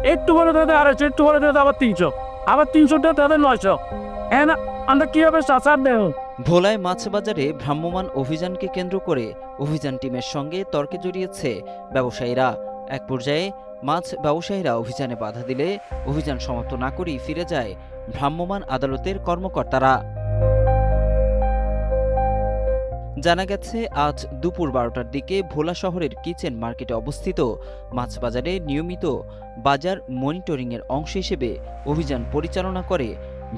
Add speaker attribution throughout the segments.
Speaker 1: একটু বলে তাদের 250, একটু বলে তাদের আবার 300, আবার 300টা তাদের 900। হ্যাঁ, আমরা কিভাবে সার দেব?
Speaker 2: ভোলায় মাছ বাজারে ভ্রাম্যমাণ অভিযানকে কেন্দ্র করে অভিযান টিমের সঙ্গে তর্কে জড়িয়েছে ব্যবসায়ীরা। এক পর্যায়ে মাছ ব্যবসায়ীরা অভিযানে বাধা দিলে অভিযান সমাপ্ত না করেই ফিরে যায় ভ্রাম্যমাণ আদালতের কর্মকর্তারা। জানা গেছে, আজ দুপুর 12টার দিকে ভোলা শহরের কিচেন মার্কেটে অবস্থিত মাছ বাজারে নিয়মিত বাজার মনিটরিংয়ের অংশ হিসেবে অভিযান পরিচালনা করে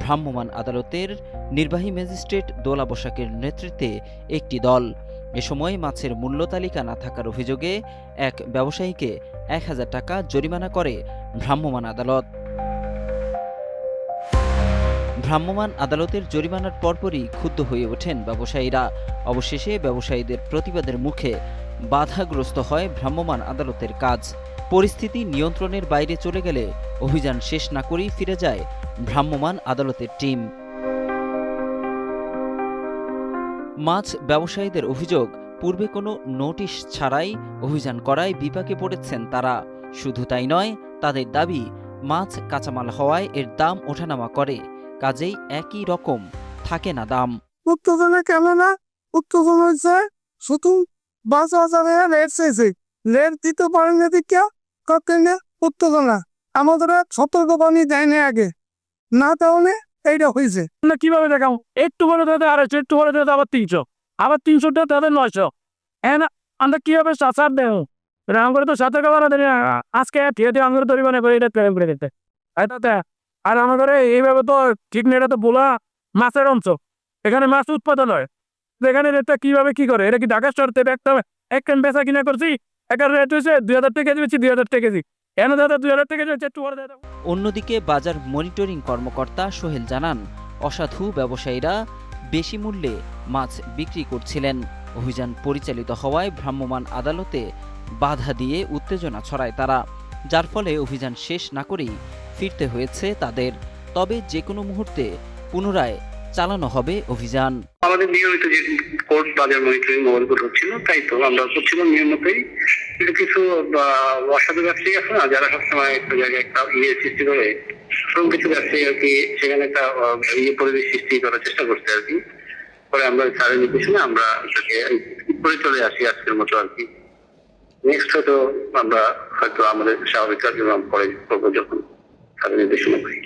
Speaker 2: ভ্রাম্যমাণ আদালতের নির্বাহী ম্যাজিস্ট্রেট দোলা বসাকের নেতৃত্বে একটি দল। এ সময় মাছের মূল্য তালিকা না থাকার অভিযোগে এক ব্যবসায়ীকে 1000 টাকা জরিমানা করে ভ্রাম্যমাণ আদালত। ভ্রাম্যমাণ আদালতের জরিমানার পরপরই ক্ষুব্ধ হয়ে ওঠেন ব্যবসায়ীরা। অবশেষে ব্যবসায়ীদের প্রতিবাদের মুখে বাধাগ্রস্ত হয় ভ্রাম্যমাণ আদালতের কাজ। পরিস্থিতি নিয়ন্ত্রণের বাইরে চলে গেলে অভিযান শেষ না করেই ফিরে যায় ভ্রাম্যমাণ আদালতের টিম। মাছ ব্যবসায়ীদের অভিযোগ, পূর্বে কোনো নোটিশ ছাড়াই অভিযান করায় বিপাকে পড়েছেন তারা। শুধু তাই নয়, তাদের দাবি মাছ কাঁচামাল হওয়ায় এর দাম ওঠানামা করে, কাজেই একই রকম থাকে না দাম।
Speaker 3: উত্তেজনা কেন না? উত্তেজনা হচ্ছে শুধু বাজারে রেট চাইছে, রেট দিতে পারেন না দিকে কাকে উত্তেজনা আমাদের সতর্কবাণী দেয়নি আগে, না তাহলে এইটা হয়েছে।
Speaker 1: আমরা কিভাবে দেখাবো? একটু বলে তাদের 250, একটু বলে তাদের আবার 300, আবার 300টা তাদের 900। হ্যাঁ, আমরা কিভাবে সার দেব? আমরা তো সাথে খাবার আজকে ঠিয়াতে আমরা জরিমানা করে এটা ক্লেম করে দিতে। আর আমাদের এইভাবে তো ঠিক নেই। এটা তো বোলা মাছের অঞ্চল, এখানে মাছ উৎপাদন হয়। এখানে রেটটা কিভাবে কি করে? এটা কি ঢাকা শহর থেকে একটা বেচা কিনা করছি, একটা রেট হয়েছে 2000 টাকা কেজি, 2000 টাকা কেজি। কেন দাদা 2000 টাকা কেজি? একটু বলে দাদা।
Speaker 2: অন্যদিকে বাজার মনিটরিং কর্মকর্তা সোহেল জানান, অসাধু ব্যবসায়ীরা বেশি মূল্যে মাছ বিক্রি করছিলেন। অভিযান পরিচালিত হওয়ায় ভ্রাম্যমাণ আদালতে বাধা দিয়ে উত্তেজনা ছড়ায় তারা, যার ফলে অভিযান শেষ না করেই ফিরতে হয়েছে তাদের। তবে যে কোনো মুহূর্তে পুনরায় চালানো হবে অভিযান।
Speaker 4: আমাদের নিয়মিত যে কোর্ট বাজার মনিটরিং মোবাইল কোর্ট হচ্ছিল, তাই তো আমরা করছিলাম নিয়মিতই। কিন্তু কিছু অসাধু ব্যবসায়ী আছে না, যারা সবসময় একটা জায়গায় একটা সৃষ্টি করে, এবং কিছু ব্যবসায়ী আর কি সেখানে একটা পরিবেশ সৃষ্টি করার চেষ্টা করছে আর কি। পরে আমরা স্যারের নির্দেশনে আমরা করে চলে আসি আজকের মতো আর কি। নেক্সট হয়তো আমরা হয়তো আমাদের স্বাভাবিক কার্যক্রম পরে করবো যখন স্যারের নির্দেশনা পাই।